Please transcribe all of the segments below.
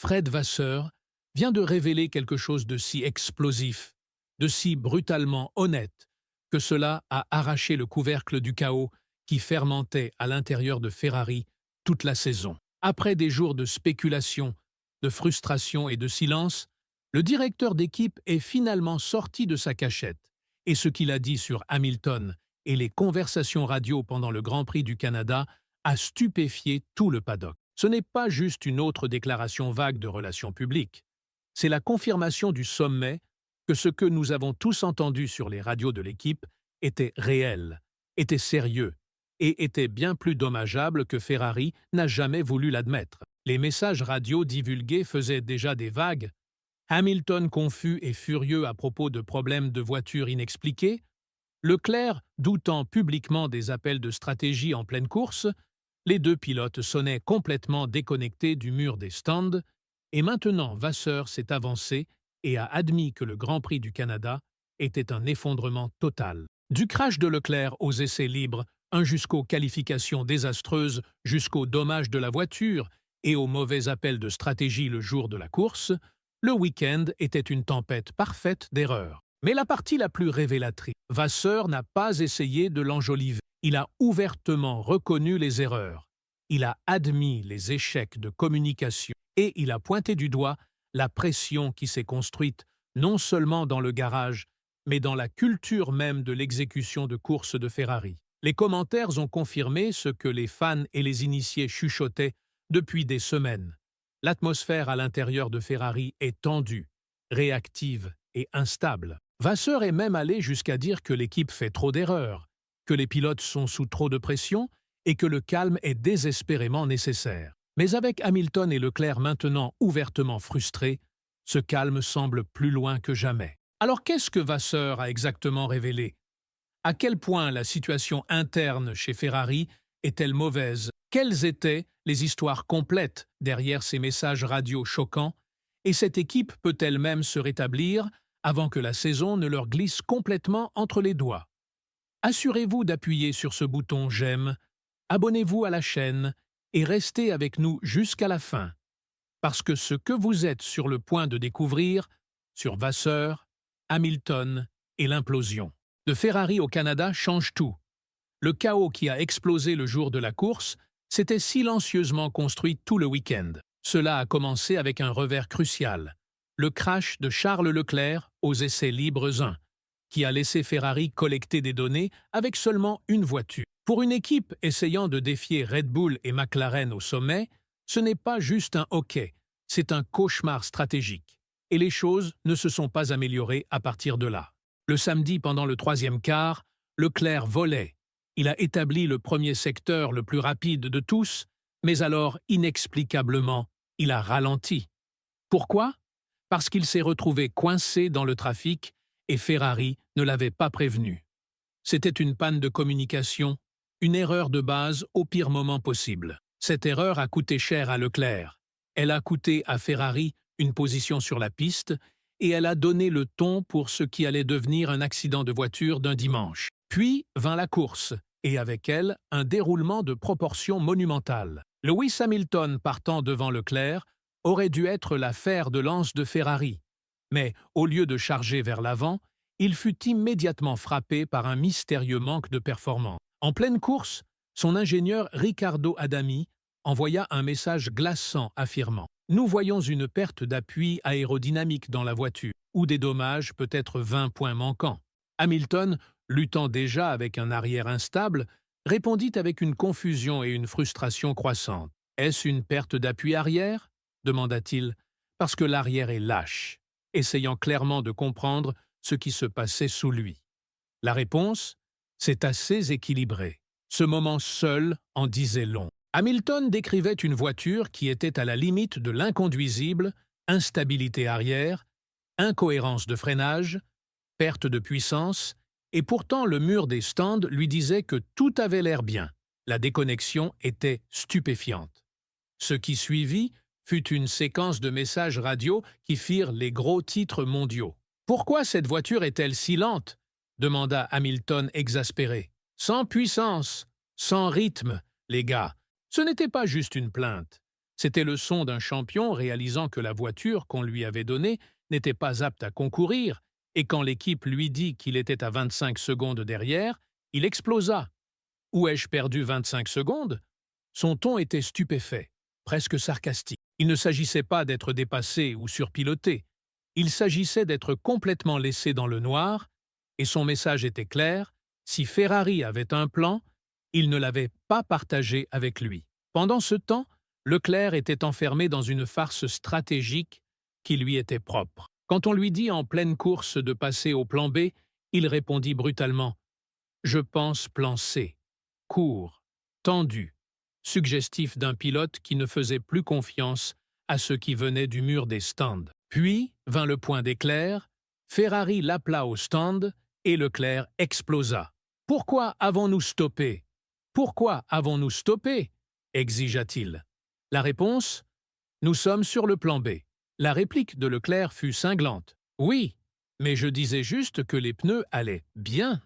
Fred Vasseur vient de révéler quelque chose de si explosif, de si brutalement honnête, que cela a arraché le couvercle du chaos qui fermentait à l'intérieur de Ferrari toute la saison. Après des jours de spéculation, de frustration et de silence, le directeur d'équipe est finalement sorti de sa cachette, et ce qu'il a dit sur Hamilton et les conversations radio pendant le Grand Prix du Canada a stupéfié tout le paddock. Ce n'est pas juste une autre déclaration vague de relations publiques. C'est la confirmation du sommet que ce que nous avons tous entendu sur les radios de l'équipe était réel, était sérieux et était bien plus dommageable que Ferrari n'a jamais voulu l'admettre. Les messages radio divulgués faisaient déjà des vagues. Hamilton confus et furieux à propos de problèmes de voiture inexpliqués, Leclerc doutant publiquement des appels de stratégie en pleine course, les deux pilotes sonnaient complètement déconnectés du mur des stands, et maintenant Vasseur s'est avancé et a admis que le Grand Prix du Canada était un effondrement total. Du crash de Leclerc aux essais libres, jusqu'aux qualifications désastreuses, jusqu'aux dommages de la voiture et aux mauvais appels de stratégie le jour de la course, le week-end était une tempête parfaite d'erreurs. Mais la partie la plus révélatrice, Vasseur n'a pas essayé de l'enjoliver. Il a ouvertement reconnu les erreurs. Il a admis les échecs de communication et il a pointé du doigt la pression qui s'est construite non seulement dans le garage, mais dans la culture même de l'exécution de courses de Ferrari. Les commentaires ont confirmé ce que les fans et les initiés chuchotaient depuis des semaines. L'atmosphère à l'intérieur de Ferrari est tendue, réactive et instable. Vasseur est même allé jusqu'à dire que l'équipe fait trop d'erreurs, que les pilotes sont sous trop de pression et que le calme est désespérément nécessaire. Mais avec Hamilton et Leclerc maintenant ouvertement frustrés, ce calme semble plus loin que jamais. Alors qu'est-ce que Vasseur a exactement révélé? À quel point la situation interne chez Ferrari est-elle mauvaise? Quelles étaient les histoires complètes derrière ces messages radio choquants? Et cette équipe peut-elle même se rétablir avant que la saison ne leur glisse complètement entre les doigts? Assurez-vous d'appuyer sur ce bouton « J'aime », abonnez-vous à la chaîne et restez avec nous jusqu'à la fin. Parce que ce que vous êtes sur le point de découvrir sur Vasseur, Hamilton et l'implosion de Ferrari au Canada change tout. Le chaos qui a explosé le jour de la course s'était silencieusement construit tout le week-end. Cela a commencé avec un revers crucial, le crash de Charles Leclerc aux essais libres 1, qui a laissé Ferrari collecter des données avec seulement une voiture. Pour une équipe essayant de défier Red Bull et McLaren au sommet, ce n'est pas juste un hockey, c'est un cauchemar stratégique. Et les choses ne se sont pas améliorées à partir de là. Le samedi, pendant le troisième quart, Leclerc volait. Il a établi le premier secteur le plus rapide de tous, mais alors, inexplicablement, il a ralenti. Pourquoi? Parce qu'il s'est retrouvé coincé dans le trafic et Ferrari ne l'avait pas prévenu. C'était une panne de communication, une erreur de base au pire moment possible. Cette erreur a coûté cher à Leclerc. Elle a coûté à Ferrari une position sur la piste et elle a donné le ton pour ce qui allait devenir un accident de voiture d'un dimanche. Puis vint la course, et avec elle, un déroulement de proportions monumentales. Lewis Hamilton partant devant Leclerc aurait dû être la fer de lance de Ferrari. Mais, au lieu de charger vers l'avant, il fut immédiatement frappé par un mystérieux manque de performance. En pleine course, son ingénieur Riccardo Adami envoya un message glaçant affirmant « Nous voyons une perte d'appui aérodynamique dans la voiture, ou des dommages, peut-être 20 points manquants. » Hamilton, luttant déjà avec un arrière instable, répondit avec une confusion et une frustration croissantes. « Est-ce une perte d'appui arrière ?» demanda-t-il, parce que l'arrière est lâche, essayant clairement de comprendre ce qui se passait sous lui. La réponse, c'est assez équilibré. Ce moment seul en disait long. Hamilton décrivait une voiture qui était à la limite de l'inconduisible, instabilité arrière, incohérence de freinage, perte de puissance, et pourtant le mur des stands lui disait que tout avait l'air bien. La déconnexion était stupéfiante. Ce qui suivit fut une séquence de messages radio qui firent les gros titres mondiaux. « Pourquoi cette voiture est-elle si lente ?» demanda Hamilton exaspéré. « Sans puissance, sans rythme, les gars. » Ce n'était pas juste une plainte. C'était le son d'un champion réalisant que la voiture qu'on lui avait donnée n'était pas apte à concourir, et quand l'équipe lui dit qu'il était à 25 secondes derrière, il explosa. Où ai-je perdu 25 secondes? Son ton était stupéfait, presque sarcastique. Il ne s'agissait pas d'être dépassé ou surpiloté. Il s'agissait d'être complètement laissé dans le noir, et son message était clair: si Ferrari avait un plan, il ne l'avait pas partagé avec lui. Pendant ce temps, Leclerc était enfermé dans une farce stratégique qui lui était propre. Quand on lui dit en pleine course de passer au plan B, il répondit brutalement: je pense plan C. Court, tendu, suggestif d'un pilote qui ne faisait plus confiance à ce qui venait du mur des stands. Puis vint le point d'éclair, Ferrari l'appela au stand et Leclerc explosa. « Pourquoi avons-nous stoppé? Pourquoi avons-nous stoppé ?» exigea-t-il. La réponse: « Nous sommes sur le plan B. » La réplique de Leclerc fut cinglante. « Oui, mais je disais juste que les pneus allaient bien. »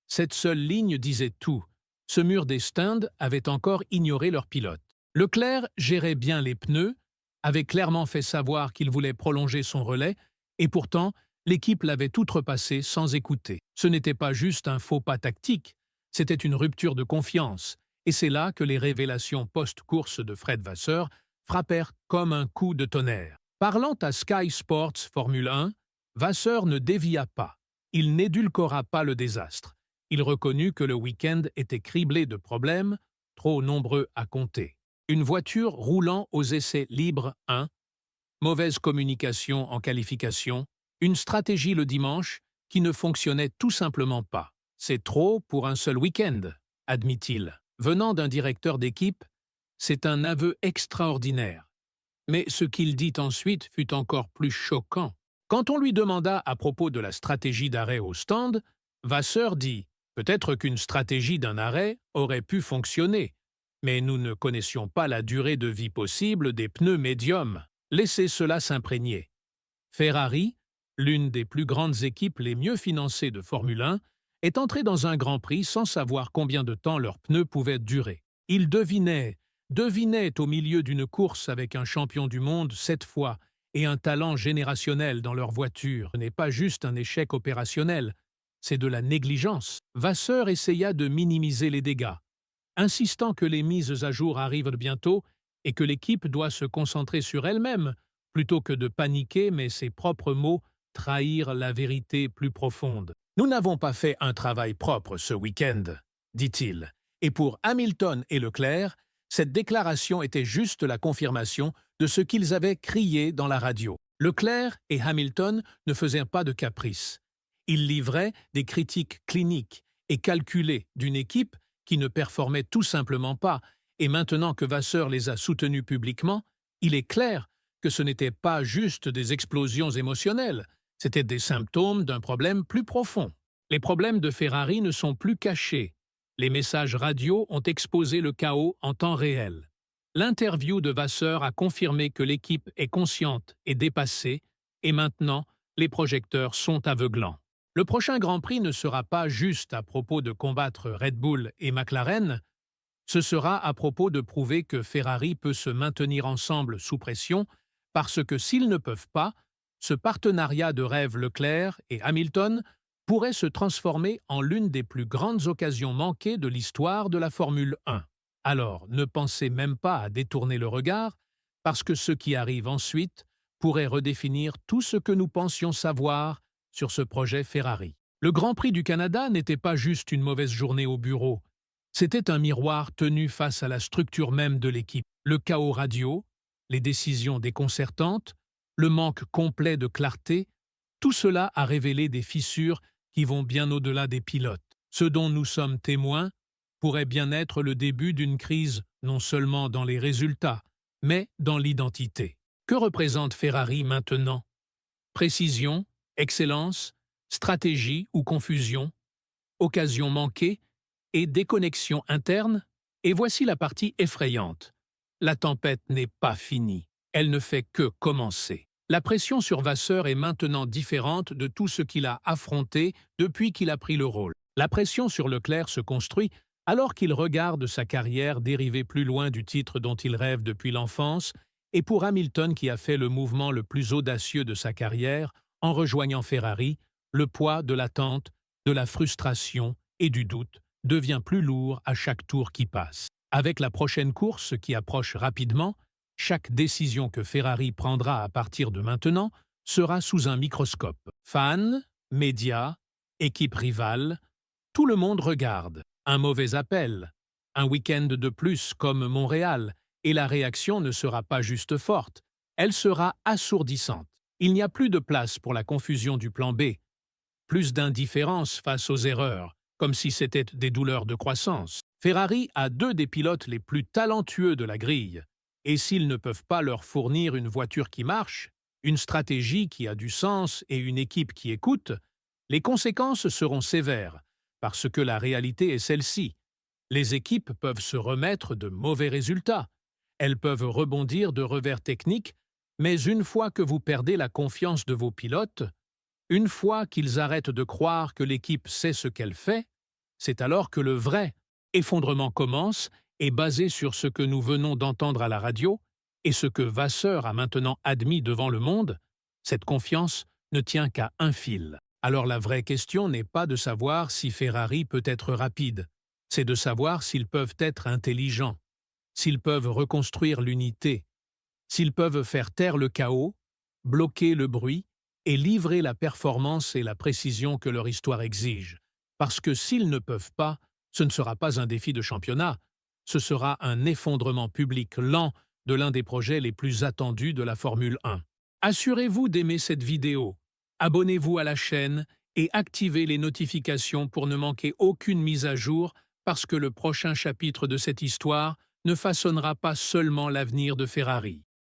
Cette seule ligne disait tout. Ce mur des stands avait encore ignoré leur pilote. Leclerc gérait bien les pneus, avait clairement fait savoir qu'il voulait prolonger son relais, et pourtant, l'équipe l'avait outrepassé sans écouter. Ce n'était pas juste un faux pas tactique, c'était une rupture de confiance, et c'est là que les révélations post-course de Fred Vasseur frappèrent comme un coup de tonnerre. Parlant à Sky Sports Formule 1, Vasseur ne dévia pas. Il n'édulcora pas le désastre. Il reconnut que le week-end était criblé de problèmes, trop nombreux à compter. Une voiture roulant aux essais libres 1, mauvaise communication en qualification, une stratégie le dimanche qui ne fonctionnait tout simplement pas. C'est trop pour un seul week-end, admit-il. Venant d'un directeur d'équipe, c'est un aveu extraordinaire. Mais ce qu'il dit ensuite fut encore plus choquant. Quand on lui demanda à propos de la stratégie d'arrêt au stand, Vasseur dit: peut-être qu'une stratégie d'un arrêt aurait pu fonctionner, mais nous ne connaissions pas la durée de vie possible des pneus médiums. Laissez cela s'imprégner. Ferrari, l'une des plus grandes équipes les mieux financées de Formule 1, est entrée dans un Grand Prix sans savoir combien de temps leurs pneus pouvaient durer. Ils devinaient au milieu d'une course avec un champion du monde 7 fois et un talent générationnel dans leur voiture. Ce n'est pas juste un échec opérationnel, c'est de la négligence. Vasseur essaya de minimiser les dégâts, insistant que les mises à jour arrivent bientôt et que l'équipe doit se concentrer sur elle-même, plutôt que de paniquer, mais ses propres mots trahirent la vérité plus profonde. « Nous n'avons pas fait un travail propre ce week-end, dit-il. Et pour Hamilton et Leclerc, cette déclaration était juste la confirmation de ce qu'ils avaient crié dans la radio. Leclerc et Hamilton ne faisaient pas de caprices. Ils livraient des critiques cliniques et calculées d'une équipe qui ne performait tout simplement pas, et maintenant que Vasseur les a soutenus publiquement, il est clair que ce n'était pas juste des explosions émotionnelles, c'était des symptômes d'un problème plus profond. Les problèmes de Ferrari ne sont plus cachés. Les messages radio ont exposé le chaos en temps réel. L'interview de Vasseur a confirmé que l'équipe est consciente et dépassée, et maintenant, les projecteurs sont aveuglants. Le prochain Grand Prix ne sera pas juste à propos de combattre Red Bull et McLaren, ce sera à propos de prouver que Ferrari peut se maintenir ensemble sous pression, parce que s'ils ne peuvent pas, ce partenariat de rêve Leclerc et Hamilton pourrait se transformer en l'une des plus grandes occasions manquées de l'histoire de la Formule 1. Alors, ne pensez même pas à détourner le regard, parce que ce qui arrive ensuite pourrait redéfinir tout ce que nous pensions savoir sur ce projet Ferrari. Le Grand Prix du Canada n'était pas juste une mauvaise journée au bureau, c'était un miroir tenu face à la structure même de l'équipe. Le chaos radio, les décisions déconcertantes, le manque complet de clarté, tout cela a révélé des fissures qui vont bien au-delà des pilotes. Ce dont nous sommes témoins pourrait bien être le début d'une crise non seulement dans les résultats, mais dans l'identité. Que représente Ferrari maintenant? Précision, excellence, stratégie ou confusion, occasion manquée et déconnexion interne? Et voici la partie effrayante. La tempête n'est pas finie. Elle ne fait que commencer. La pression sur Vasseur est maintenant différente de tout ce qu'il a affronté depuis qu'il a pris le rôle. La pression sur Leclerc se construit Alors qu'il regarde sa carrière dériver plus loin du titre dont il rêve depuis l'enfance, et pour Hamilton qui a fait le mouvement le plus audacieux de sa carrière en rejoignant Ferrari, le poids de l'attente, de la frustration et du doute devient plus lourd à chaque tour qui passe. Avec la prochaine course qui approche rapidement, chaque décision que Ferrari prendra à partir de maintenant sera sous un microscope. Fans, médias, équipes rivales, tout le monde regarde. Un mauvais appel, un week-end de plus comme Montréal, et la réaction ne sera pas juste forte, elle sera assourdissante. Il n'y a plus de place pour la confusion du plan B, plus d'indifférence face aux erreurs, comme si c'était des douleurs de croissance. Ferrari a deux des pilotes les plus talentueux de la grille, et s'ils ne peuvent pas leur fournir une voiture qui marche, une stratégie qui a du sens et une équipe qui écoute, les conséquences seront sévères, parce que la réalité est celle-ci. Les équipes peuvent se remettre de mauvais résultats, elles peuvent rebondir de revers techniques, mais une fois que vous perdez la confiance de vos pilotes, une fois qu'ils arrêtent de croire que l'équipe sait ce qu'elle fait, c'est alors que le vrai effondrement commence et basé sur ce que nous venons d'entendre à la radio et ce que Vasseur a maintenant admis devant le monde, cette confiance ne tient qu'à un fil. Alors la vraie question n'est pas de savoir si Ferrari peut être rapide, c'est de savoir s'ils peuvent être intelligents, s'ils peuvent reconstruire l'unité, s'ils peuvent faire taire le chaos, bloquer le bruit et livrer la performance et la précision que leur histoire exige. Parce que s'ils ne peuvent pas, ce ne sera pas un défi de championnat, ce sera un effondrement public lent de l'un des projets les plus attendus de la Formule 1. Assurez-vous d'aimer cette vidéo, abonnez-vous à la chaîne et activez les notifications pour ne manquer aucune mise à jour parce que le prochain chapitre de cette histoire ne façonnera pas seulement l'avenir de Ferrari.